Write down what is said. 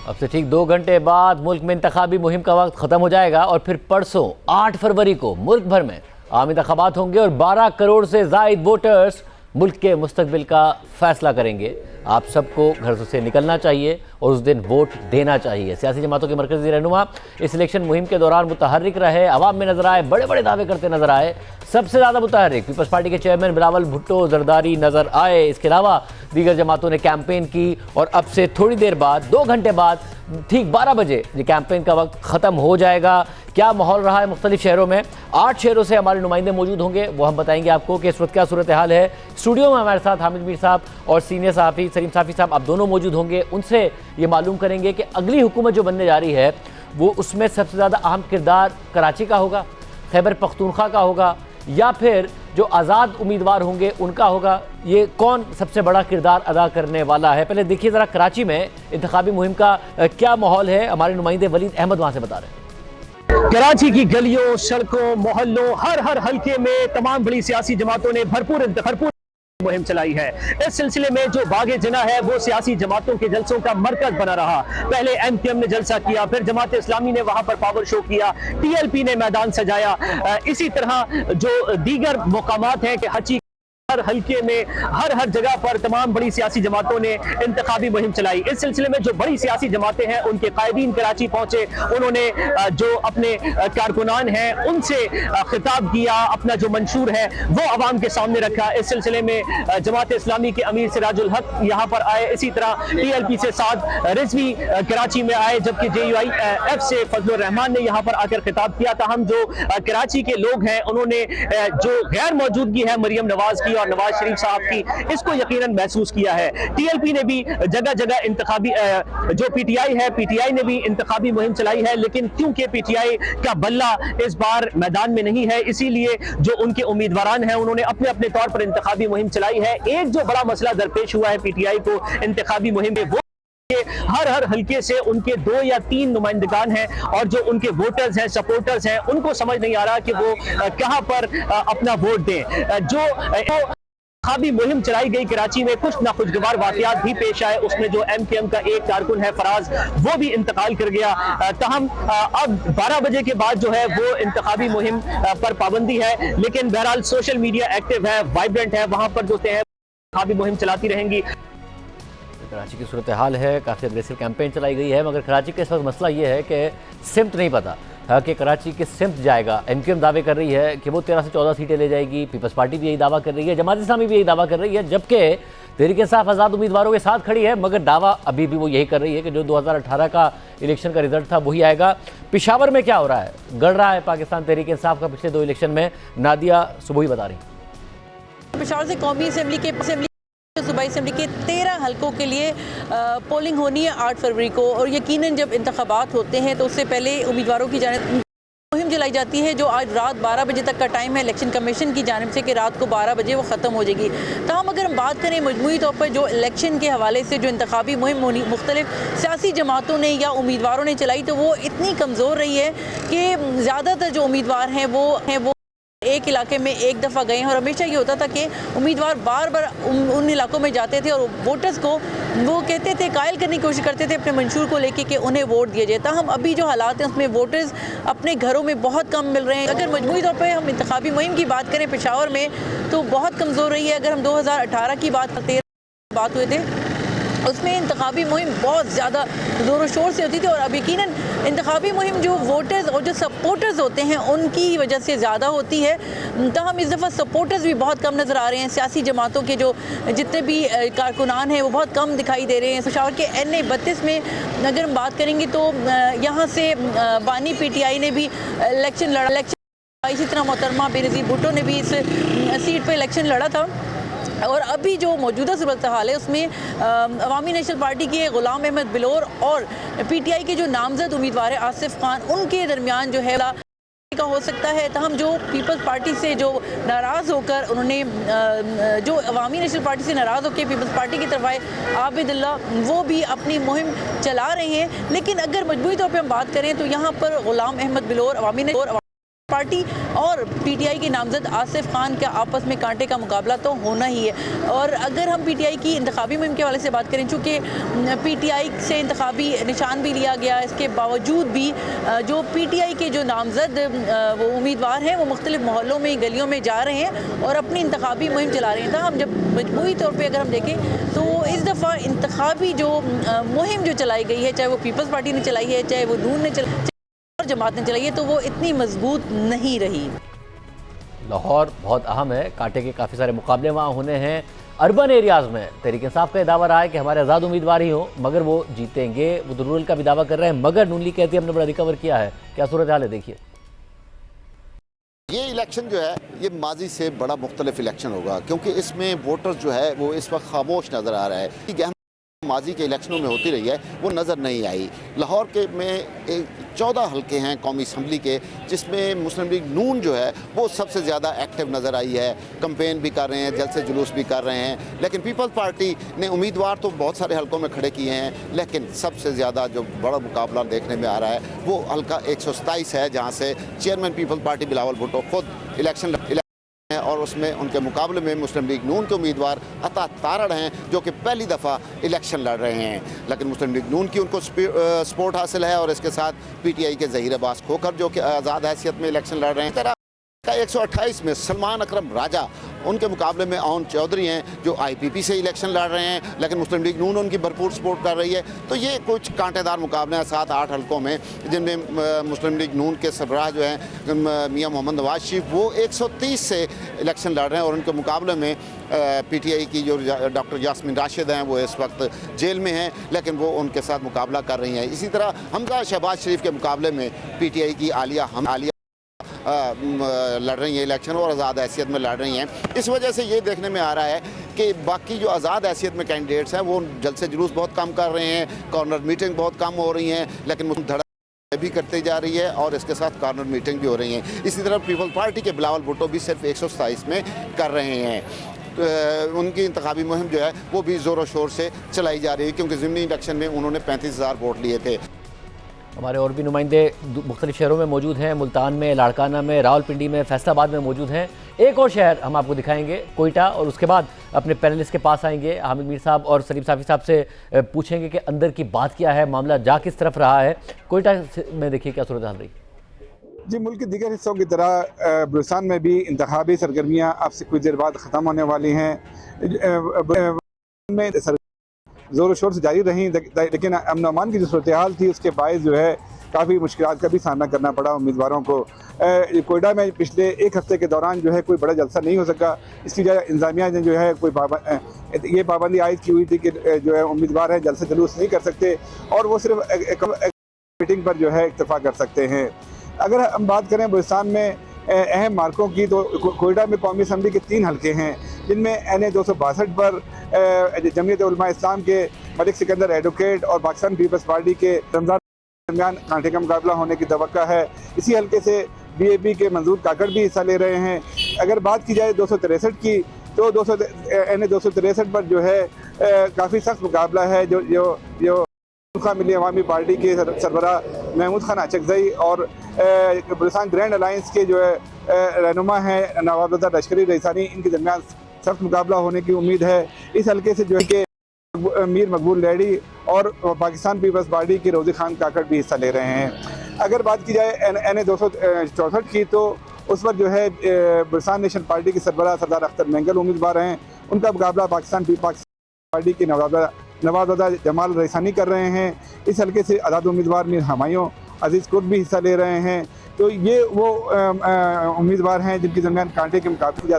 अब से ठीक 2 घंटे बाद मुल्क में इंतखाबी मुहिम का वक्त खत्म हो जाएगा और फिर परसों 8 फरवरी को मुल्क भर में आम इंतखाबात होंगे और 12 करोड़ से जायद वोटर्स मुल्क के मुस्तकबिल का फैसला करेंगे। आप सबको घर से निकलना चाहिए और उस दिन वोट देना चाहिए। सियासी जमातों के मरकजी रहनुमा इस इलेक्शन मुहिम के दौरान मुतहर्रिक रहे, अवाम में नजर आए, बड़े बड़े दावे करते नजर आए। सबसे ज़्यादा मुतहर्रिक पीपल्स पार्टी के चेयरमैन बिलावल भुट्टो जरदारी नजर आए। इसके अलावा दीगर जमातों ने कैंपेन की और अब से थोड़ी देर बाद 2 घंटे बाद ठीक 12 बजे ये कैंपेन का वक्त ख़त्म हो जाएगा। क्या माहौल रहा है मुख्तलिफ शहरों में? 8 शहरों से हमारे नुमाइंदे मौजूद होंगे, वो हम बताएंगे आपको कि इस वक्त क्या सूरत हाल है। स्टूडियो में हमारे साथ हामिद मीर साहब और सीनियर सहाफ़ी सलीम साफ़ी साहब आप दोनों मौजूद होंगे। उनसे ये मालूम करेंगे कि अगली हुकूमत जो बनने जा रही है वो उसमें सबसे ज़्यादा अहम किरदार कराची का होगा, खैबर पख्तूनख्वा का होगा, या फिर जो आज़ाद उम्मीदवार होंगे उनका होगा। ये कौन सबसे बड़ा किरदार अदा करने वाला है? पहले देखिए ज़रा कराची में इंतखाबी मुहिम का क्या माहौल है। हमारे नुमाइंदे वलीद अहमद वहाँ से बता रहे हैं। कराची की गलियों, सड़कों, मोहल्लों, हर हल्के में तमाम बड़ी सियासी जमातों ने भरपूर मुहिम चलाई है। इस सिलसिले में जो बागे जिना है वो सियासी जमातों के जलसों का मरकज बना रहा। पहले एमक्यूएम ने जलसा किया, फिर जमात इस्लामी ने वहां पर पावर शो किया, टीएलपी ने मैदान सजाया। इसी तरह जो दीगर मुकामात हैं कि हर हल्के में हर जगह पर तमाम बड़ी सियासी जमातों ने इंतखाबी मुहिम चलाई। इस सिलसिले में जो बड़ी सियासी जमातें हैं उनके कायदीन कराची पहुंचे, उन्होंने जो अपने कारकुनान हैं उनसे खिताब किया, अपना जो मंशूर है वो अवाम के सामने रखा। इस सिलसिले में जमात इस्लामी के अमीर सिराजुल हक यहाँ पर आए, इसी तरह टीएलपी से साद रिजवी कराची में आए, जबकि JUIF से फजलुर रहमान ने यहाँ पर आकर खिताब किया। ताहम जो कराची के लोग हैं उन्होंने जो गैर मौजूदगी है मरियम नवाज की और नवाज शरीफ साहब की, इसको यकीनन महसूस किया है। टीएलपी ने भी जगह जगह इंतखाबी, जो पीटीआई है, पीटीआई ने भी इंतखाबी मुहिम चलाई है, लेकिन क्योंकि पीटीआई का बल्ला इस बार मैदान में नहीं है, इसीलिए जो उनके उम्मीदवारान हैं उन्होंने अपने अपने तौर पर इंतखाबी मुहिम चलाई है। एक जो बड़ा मसला दरपेश हुआ है पीटीआई को इंतखाबी मुहिम में, वो हर हल्के से उनके 2 या 3 नुमाइंदगान हैं और जो उनके वोटर्स हैं, सपोर्टर्स हैं, उनको समझ नहीं आ रहा कि वो कहां पर अपना वोट दें। जो इंतखाबी मुहिम चलाई गई कराची में, कुछ नाखुशगवार वाकयात भी पेश आए। उसमें जो एमक्यूएम का एक कारकुन है फराज, वो भी इंतकाल कर गया। तहम अब 12 बजे के बाद जो है वो इंतखाबी मुहिम पर पाबंदी है, लेकिन बहरहाल सोशल मीडिया एक्टिव है, वाइब्रेंट है, वहां पर जो है इंतखाबी मुहिम चलाती रहेंगी। कराची की सूरत हाल है, काफ़ी अग्रेसिव कैंपेन चलाई गई है, मगर कराची का इस वक्त मसला ये है कि सिमत नहीं पता कि कराची किस सिमत जाएगा। एमक्यूएम दावे कर रही है कि वो 13 से 14 सीटें ले जाएगी, पीपल्स पार्टी भी यही दावा कर रही है, जमात इस्लामी भी यही दावा कर रही है, जबकि तहरीक इंसाफ आज़ाद उम्मीदवारों के साथ खड़ी है, मगर दावा अभी भी वो यही कर रही है कि जो 2018 का इलेक्शन का रिजल्ट था वही आएगा। पेशावर में क्या हो रहा है? गढ़ रहा है पाकिस्तान तहरीक इंसाफ का पिछले 2 इलेक्शन में। नादिया सुबह बता रही। पेशावर से कौमी असेंबली के सूबाई असेंबली के 13 हलकों के लिए पोलिंग होनी है 8 फरवरी को, और यकीनन जब इंतखाबात होते हैं तो उससे पहले उम्मीदवारों की जानिब मुहिम चलाई जाती है, जो आज रात 12 बजे तक का टाइम है इलेक्शन कमीशन की जानिब से कि रात को 12 बजे वो ख़त्म हो जाएगी। ताहम अगर हम बात करें मजमूई तौर पर जो इलेक्शन के हवाले से जो इंतखाबी मुहिम मुख्तलिफ सियासी जमातों ने या उम्मीदवारों ने चलाई, तो वो इतनी कमज़ोर रही है कि ज़्यादातर जो उम्मीदवार हैं वो एक इलाके में एक दफ़ा गए हैं, और हमेशा ये होता था कि उम्मीदवार बार बार उन इलाकों में जाते थे और वोटर्स को वो कहते थे, कायल करने की कोशिश करते थे अपने मंशूर को लेके कि उन्हें वोट दिया जाए। हम अभी जो हालात हैं उसमें वोटर्स अपने घरों में बहुत कम मिल रहे हैं। अगर मजमूई तौर पर हम इंतखाबी मुहिम की बात करें पेशावर में, तो बहुत कमज़ोर रही है। अगर हम 2018 की बात हुए थे, उसमें इंतखाबी मुहिम बहुत ज़्यादा ज़ोर शोर से होती थी, और अब यकीनन इंतखाबी मुहिम जो वोटर्स और जो सपोर्टर्स होते हैं उनकी वजह से ज़्यादा होती है। तो हम इस दफ़ा सपोर्टर्स भी बहुत कम नज़र आ रहे हैं। सियासी जमातों के जो जितने भी कारकुनान हैं वो बहुत कम दिखाई दे रहे हैं। पेशावर के NA 32 में अगर हम बात करेंगे तो यहाँ से बानी PTI ने भी इलेक्शन लड़ा, इसी तरह मोहतरमा बेनज़ीर भुट्टो ने भी इस सीट पर इलेक्शन लड़ा था। और अभी जो मौजूदा सूरत हाल है उसमें अवामी नेशनल पार्टी के ग़ुलाम अहमद बिलोर और PTI के जो नामजद उम्मीदवार है आसिफ खान, उनके दरमियान जो है का हो सकता है। तो हम जो पीपल्स पार्टी से जो नाराज़ होकर उन्होंने जो अवामी नेशनल पार्टी से नाराज़ होकर पीपल्स पार्टी की तरफ आए आबिदुल्ला, वो भी अपनी मुहिम चला रहे हैं। लेकिन अगर मजबूरी तौर पर हम बात करें तो यहाँ पर ग़ुलाम अहमद बिलोर अवामी पार्टी और पीटीआई के नामजद आसिफ खान का आपस में कांटे का मुकाबला तो होना ही है। और अगर हम पीटीआई की इंतखाबी मुहिम के हवाले से बात करें, चूँकि पीटीआई से इंतखाबी निशान भी लिया गया, इसके बावजूद भी जो पीटीआई के जो नामजद वो उम्मीदवार हैं वो मुख्तलिफ मोहल्लों में, गलियों में जा रहे हैं और अपनी इंतखाबी मुहिम चला रहे हैं। तो हम जब मजमूई तौर पर अगर हम देखें तो इस दफ़ा इंतखाबी जो मुहिम जो चलाई गई है, चाहे वो पीपल्स पार्टी ने चलाई है, चाहे वो नून ने चलाई और जमात ने चलाई है, तो वो इतनी मजबूत नहीं रही। लाहौर बहुत अहम है, कांटे के काफ़ी सारे मुकाबले वहाँ होने हैं। अर्बन एरियाज़ में तहरीक इंसाफ का दावा रहा है कि हमारे आज़ाद उम्मीदवार ही हो मगर वो जीतेंगे। वो तो रूरल का भी दावा कर रहे हैं, मगर नून लीग कहती है हमने बड़ा रिकवर किया है। क्या सूरत हाल है, देखिए। ये इलेक्शन जो है ये माजी से बड़ा मुख्तलिफ इलेक्शन होगा, क्योंकि इसमें वोटर जो है वो इस वक्त खामोश नज़र आ रहा है कि माजी के इलेक्शनों में होती रही है वो नज़र नहीं आई। लाहौर के में 14 हल्के हैं कौमी असम्बली के, जिसमें मुस्लिम लीग नून जो है वो सबसे ज़्यादा एक्टिव नज़र आई है। कंपेन भी कर रहे हैं, जलसे जुलूस भी कर रहे हैं। लेकिन पीपल्स पार्टी ने उम्मीदवार तो बहुत सारे हल्कों में खड़े किए हैं, लेकिन सबसे ज़्यादा जो बड़ा मुकाबला देखने में आ रहा है वो हल्का 127 है, जहाँ से chairman peoples party Bilawal Bhutto खुद इलेक्शन और उसमें उनके मुकाबले में मुस्लिम लीग नून के उम्मीदवार अता तारड़ हैं, जो कि पहली दफ़ा इलेक्शन लड़ रहे हैं। लेकिन मुस्लिम लीग नून की उनको सपोर्ट हासिल है और इसके साथ पीटीआई के ज़हीर अब्बास खोखर जो कि आज़ाद हैसियत में इलेक्शन लड़ रहे हैं। तरह का 128 में सलमान अकरम राजा उनके मुकाबले में ओन चौधरी हैं जो आईपीपी से इलेक्शन लड़ रहे हैं, लेकिन मुस्लिम लीग नून उनकी भरपूर सपोर्ट कर रही है। तो ये कुछ कांटेदार मुकाबले हैं 7-8 हल्कों में, जिनमें मुस्लिम लीग नून के सरबराह जो हैं मियां मोहम्मद नवाज शरीफ वो 130 से इलेक्शन लड़ रहे हैं और उनके मुकाबले में पीटीआई की जो डॉक्टर यास्मीन राशिद हैं वो इस वक्त जेल में हैं, लेकिन वो उनके साथ मुकाबला कर रही हैं। इसी तरह हमजा शहबाज शरीफ के मुकाबले में पीटीआई की आलिया लड़ रही हैं इलेक्शन और आज़ाद हैसियत में लड़ रही हैं। इस वजह से ये देखने में आ रहा है कि बाकी जो आज़ाद हैसियत में कैंडिडेट्स हैं वो जलसे जुलूस बहुत कम कर रहे हैं, कॉर्नर मीटिंग बहुत कम हो रही हैं, लेकिन धड़ा भी करती जा रही है और इसके साथ कॉर्नर मीटिंग भी हो रही हैं। इसी तरह पीपल्स पार्टी के बिलावल भुट्टो भी सिर्फ 127 में कर रहे हैं। उनकी इंतखाबी मुहिम जो है वो भी ज़ोरों शोर से चलाई जा रही है, क्योंकि ज़िमनी इलेक्शन में उन्होंने 35,000 वोट लिए थे। हमारे और भी नुमाइंदे मुख्तलिफ शहरों में मौजूद हैं, मुल्तान में, लाड़काना में, रावलपिंडी में, फैसलाबाद में मौजूद हैं। एक और शहर हम आपको दिखाएंगे, कोयटा, और उसके बाद अपने पैनलिस्ट के पास आएंगे। हामिद मीर साहब और सलीम साफी साहब से पूछेंगे कि अंदर की बात क्या है, मामला जा किस तरफ रहा है। कोयटा में देखिए क्या सूरत हाल रही। जी, मुल्क के दीगर हिस्सों की तरह बलूचिस्तान में भी इंतखाबी सरगर्मियाँ अब से कुछ देर बाद ख़त्म होने वाली हैं। ज़ोर शोर से जारी रही, लेकिन अमन अमान की जो सूरत हाल थी उसके बायस जो है काफ़ी मुश्किलात का भी सामना करना पड़ा उम्मीदवारों को। कोयटा में पिछले एक हफ्ते के दौरान जो है कोई बड़ा जलसा नहीं हो सका। इसकी वजह इंतज़ामिया ने जो है कोई ये पाबंदी आयद की हुई थी कि जो है उम्मीदवार हैं जलसे जुलूस नहीं कर सकते और वो सिर्फ मीटिंग पर जो है इक्तफा कर सकते हैं। अगर हम बात करें बलूचिस्तान में अहम मार्कों की, तो कोयटा में कौमी असम्बली के 3 हल्के हैं, जिनमें NA 262 पर जमीयत उलमा इस्लाम के मलिक सिकंदर एडवोकेट और पाकिस्तान पीपल्स पार्टी के रमज़ान दरमियान कांटे का मुकाबला होने की तवक्का है। इसी हल्के से BAP के मंजूर काकड़ भी हिस्सा ले रहे हैं। अगर बात की जाए 263 की, तो NA 263 पर जो है काफ़ी सख्त मुकाबला है। जो मिली अवामी पार्टी के सरबराह महमूद खान अचकजई और बलूचिस्तान ग्रैंड अलायंस के जो है रहनुमा हैं नवाब रज़ा लश्करी रईसानी, इनके दरमियान सख्त मुकाबला होने की उम्मीद है। इस हल्के से जो है कि मीर मकबूल लैडी और पाकिस्तान पीपल्स पार्टी के रोज़ी खान काकड़ भी हिस्सा ले रहे हैं। अगर बात की जाए NA 264 की, तो उस पर जो है बलूचिस्तान नेशन पार्टी के सरबराह सरदार अख्तर मैंगल उम्मीदवार हैं। उनका मुकाबला पाकिस्तान पार्टी के नवाब रज़ा जमाल रईसानी कर रहे हैं। इस हल्के से आज़ाद उम्मीदवार मीर हमायूं अजीज़ कुर्द भी हिस्सा ले रहे हैं। तो ये वो उम्मीदवार हैं जिनके दरमियान कांटे के मुकाबले